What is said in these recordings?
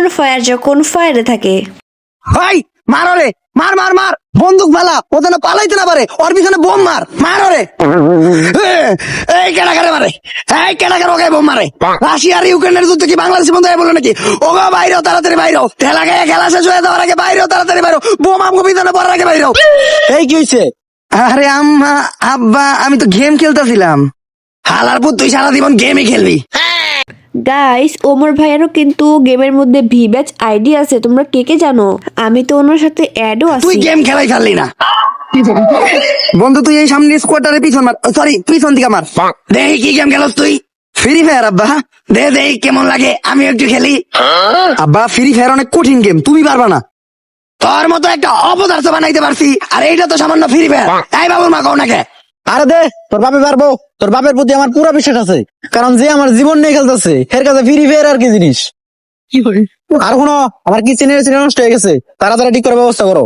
On fire যখন ফায়ারে থাকে। ভাই মারো রে, মার মার মার, বন্দুক ফালা, ও যেন পালাইতে না পারে, ওর পিছনে বোম মার, মারো রে। এই কেডাকারে মারে, এই কেডাকারে ওকে বোম মারে। রাশিয়া আর ইউক্রেনের যুদ্ধ কি বাংলাদেশ বন্ধ হয়ে বলো নাকি? ওগো বাইরেও তাড়াতাড়ি বাইরেও, ঠেলা গায়ে খেলা শেষ হয়ে যাওয়ার আগে বাইরেও তাড়াতাড়ি বাইরেও, বোম আমগো পিছনে পড়ার আগে বাইরেও। এই কি হয়েছে? আরে আম্মা আব্বা, আমি তো গেম খেলতেছিলাম। হালার পুত, তুই সারা জীবন গেমই খেলবি। গাইস, ওমর ভাইয়ারও কিন্তু গেমের মধ্যে ভিব্যাচ আইডি আছে, তোমরা কে কে জানো? আমি তো ওনার সাথে অ্যাডও তুই আছি। গেম খেলাই পারলি না বন্ধু, তুই এই সামনে স্কোয়াডারের পিছন মার, সরি পিছন দিকে মার। দেখি কি গেম খেলো তুই? ফ্রি ফায়ার আব্বা। দে দে কেমন লাগে, আমি একটু খেলি। আব্বা ফ্রি ফায়ার অনেক কঠিন গেম, তুমি পারবা না। তোর মতো একটা অপদার্থ বানাইতে পারছি, আর এইটা তো সামান্য ফ্রি ফায়ার। তাই বাবুর মা কও নাকি? আরে দে, তোর বাপে পারবো। তোর বাপের প্রতি আমার পুরো বিশ্বাস আছে, কারণ যে আমার জীবন নিয়ে খেলতেছে এর কাছে ফ্রি ফায়ার আর কি জিনিস। আর শোনো, আমার কিচেনের নষ্ট হয়ে গেছে, তাড়াতাড়ি ঠিক করার ব্যবস্থা করো।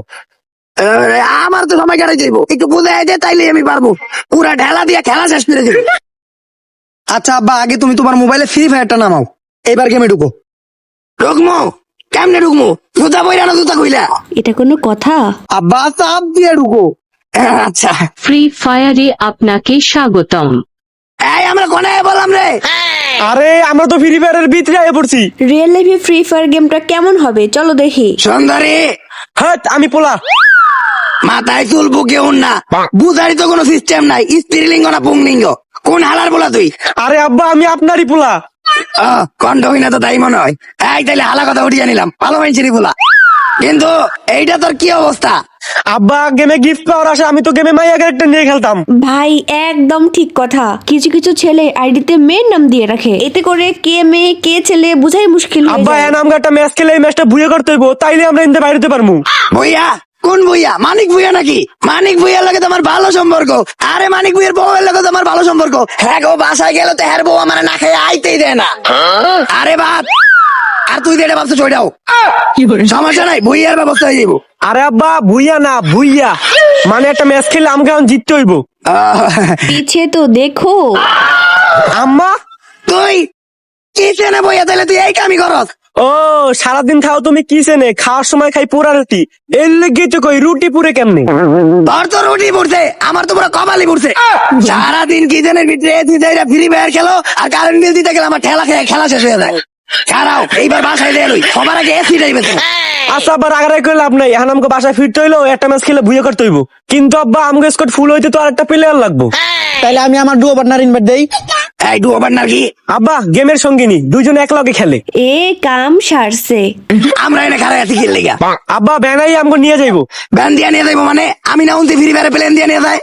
আমার তো সময় কাটাই যাইবো, একটু বুঝাই দে, তাইলে আমি পারবো। পুরা ঢেলা দিয়ে খেলা শেষ করে দিবি। আচ্ছা আব্বা, আগে তুমি তোমার মোবাইলে ফ্রি ফায়ারটা নামাও, এবার গেমে ঢুকো। ঢুকমো? কেমনে ঢুকমো? জুতা বইরা না জুতা কইলা? এটা কোনো কথা? আব্বা চাপ দিয়ে ঢুকো। আচ্ছা, ফ্রি ফায়ারে আপনাকে স্বাগতম। এই আমরা কোনে বললাম রে? আরে আমরা তো ফ্রি ফায়ারের ভিতরে আয়ে পড়ছি। রিয়েল লাইফে ফ্রি ফায়ার গেমটা কেমন হবে চলো দেখি। সুন্দরী, হাট, আমি পোলা। মাথায় চুল বুকে উন্না, বুঝারি তো কোনো সিস্টেম নাই, স্ত্রীলিঙ্গ না পুংলিঙ্গ? কোন হালার বলা তুই? আরে আব্বা, আমি আপনারই পোলা। কণ্ঠ হইনা তো তাই মনে হয়। এই তাইলে হালা কথা উঠিয়ে নিলাম, ভালো মাইনছিরি বলা। কিন্তু এইটা তোর কি অবস্থা? আব্বা, গেমে গিফট পাওয়ার আশা আমি তো গেমে মাইয়া ক্যারেক্টার নিয়ে খেলতাম। ভাই একদম ঠিক কথা। কিছু কিছু ছেলে আইডিতে মেয়ের নাম দিয়ে রাখে, এতে করে কে মেয়ে কে ছেলে বুঝাই মুশকিল হয়ে আব্বা, যায়। এ নাম একটা ম্যাচ খেলে এই ম্যাচটা ভুয়ে করতে হইব, তাইলে আমরা ইনতে বাইরেতে পারমু। ভুইয়া? কোন ভুইয়া? মানিক ভুইয়া নাকি? মানিক ভুইয়ার লগে তোমার ভালো সম্পর্ক? আরে মানিক ভুইয়ার বউয়ের লগে তোমার ভালো সম্পর্ক? হ্যাঁ গো, বাসায় গেল তো হ্যার বউ আমার না খেয়ে আইতেই দেয় না। আরে বাপ, আর তুই যেটা ভাবছো ওইটাও সমস্যা নাই, ভুইয়ার ব্যবস্থা হয়ে যাবো। আরে আব্বা, ভুইয়া না ভুইয়া, মানে একটা ম্যাচ খেলে আমাকে এখন জিততে হইব। পিছে তো দেখো। আম্মা, তুই কি চেনে বইয়া, তাহলে তুই এই কামি করস? ও সারাদিন খাও তুমি কি চেনে? খাওয়ার সময় খাই পোড়া রুটি, এর লেগে তো কই রুটি পুরে কেমনে? তোর তো রুটি পড়ছে, আমার তো পুরো কপালি পড়ছে। সারাদিন কিচেনের ভিতরে তুই যাইরা ফ্রি ফায়ার খেলো, আর কারেন্ট বিল দিতে গেলে আমার ঠেলা খেয়ে খেলা শেষ হয়ে যায়। খারাও, এইবার বাসায় দিয়ে লই, সবার আগে এসি যাইবে তো। আচ্ছা আব্বা, রাগারাগি করে লাভ নাই, এখন আমাকে বাসায় ফিরতে হইলো, একটা ম্যাচ খেলে ভুয়ে করতে হইব। কিন্তু আব্বা, আমাকে স্কোয়াড ফুল হইতে তো আরেকটা প্লেয়ার লাগবো। তাইলে আমি আমার ডুও পার্টনার ইনভাইট দেই। এই ডুও পার্টনার কি? আব্বা, গেমের সঙ্গিনী, দুইজনে একলগে খেলে। এ কাম সারছে। আমরা এনে খারাই আছি খেললে গা। আব্বা, ব্যানাই আমাকে নিয়ে যাইবো। ব্যান দিয়ে নিয়ে যাইবো মানে? আমি না উনতে ফ্রি ফায়ারে প্লেন দিয়ে নিয়ে যায়।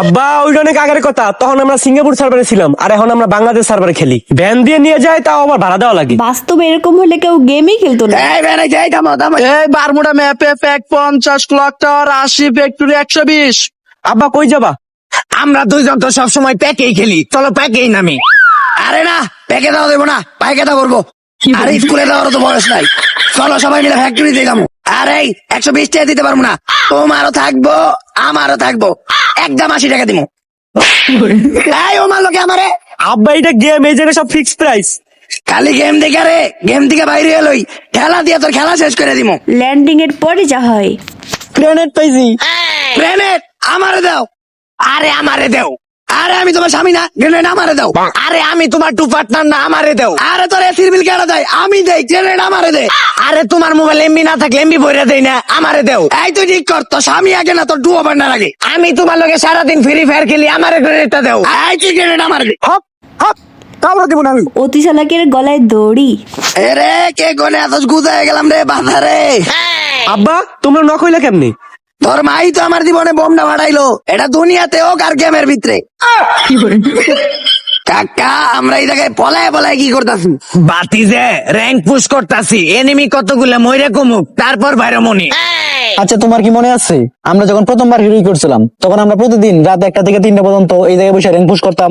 আব্বা, ওইটা অনেক আগের কথা, তখন আমরা সিঙ্গাপুর সার্ভারে ছিলাম, আর এখন আমরা বাংলাদেশ সার্ভারে খেলি। ভ্যান দিয়ে নিয়ে যায়, তাও আবার ভাড়া দেওয়া লাগে। বাস্তবে এরকম হলে কেউ গেমই খেলতো না। এই ব্যান, এই থামো থামো। এই বারমুডা ম্যাপে ফ্যাক 50 ক্লক টাওয়ার 80 ফ্যাক্টরি 120। আব্বা, কই যাবা? আমরা দুইজন তো সবসময় প্যাকেই খেলি, চলো প্যাকেই নামি। আরে না, প্যাকে দেওয়া দেবো না, পাইকে দেওয়া করবো। আরে স্কুলে দেওয়ারও তো বয়স নাই, চলো সবাই মিলে ফ্যাক্টরি দিলাম। আর এই 120 টাকা দিতে পারবো না, তোমারও থাকবো আমারও থাকবো, একদম 80 টাকা দিব। এই ও মারলো কে আমারে? আব্বা, এটা গেম, এই জায়গায় সব ফিক্সড প্রাইস। খালি গেম দেখে রে, গেম থেকে বাইরে এলোই, খেলা দিয়ে তোর খেলা শেষ করে দিব। ল্যান্ডিং এর পরে যা হয়। গ্রেনেড পাইছি। গ্রেনেড আমারে দাও। আরে আমারে দাও। আরে আমি তোমার স্বামী না, গ্রেনেড আমারে দাও। আরে আমি তোমার টু পার্টনার না, আমারে দাও। আরে তোর এসির বিল কেটে দেয়, আমি দেই, গ্রেনেড আমারে দে। আরে তোমার মোবাইল এমবি না থাকলে এমবি ভরে দেই না, আমারে দাও। এই তুই ঠিক কর, তোর স্বামী আগে না তোর ডুও পার্টনার আগে? আমি তোমার লগে সারাদিন ফ্রি ফায়ার খেলি, আমারে গ্রেনেডটা দাও। এই তুই গ্রেনেড আমারে দে। হপ হপ, কামড়া দিব না আমি। অতি চালাকের গলায় দড়ি। এরে কে কোনে এত গুজায় গেলাম রে বাজারে। আব্বা, তোমরা নক হইলে কেমনি? তোর মাই তো আমার জীবনে বোমটা ফাটাইলো, এটা দুনিয়াতে হোক আর গেমের ভিতরে। কাকা, আমরা এই জায়গায় পলায় পলায় কি করতেছি? বাতিজে র্যাঙ্ক পুশ করতেছি, এনিমি কতগুলো মইরে কমুক, তারপর বাইরে মনি। আচ্ছা, তোমার কি মনে আছে আমরা যখন প্রথমবার হিরোই করছিলাম, তখন আমরা প্রতিদিন রাত 1টা থেকে 3টা পর্যন্ত এই জায়গায় বসে র্যাঙ্ক পুশ করতাম?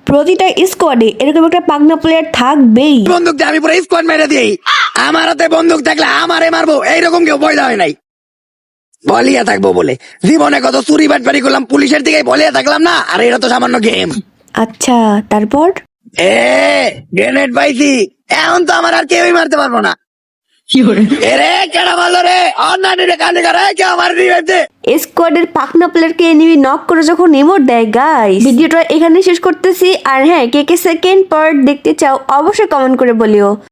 প্রতিটা স্কোয়াডে এরকম একটা পাগনা প্লেয়ার থাকবেই। বন্দুক দিয়ে আমি পুরো স্কোয়াড মেরে দিই। আমার হাতে বন্দুক থাকলে আমারে মারবো, এইরকম কেউ পয়দা হয় নাই। বলিয়া থাকবো বলে জীবনে কত চুরি বাটপারি করলাম, পুলিশের দিকে বলিয়া থাকলাম না। আর এটা তো সামান্য গেম। আচ্ছা, তারপর? গ্রেনেড পাইছি, এখন তো আমার আর কেউই মারতে পারবো না। এরে কেডা মারলো রে অন্যান্য রে কানে করে কে আমার রিভাইভ দে স্কোয়াডের পাকনা প্লেয়ারকে এনিমি নক করে যখন ইমোট দেয় গাইস, ভিডিওটা এখানে শেষ করতেছি। আর হ্যাঁ, কে কে সেকেন্ড পার্ট দেখতে চাও অবশ্যই কমেন্ট করে বলিও।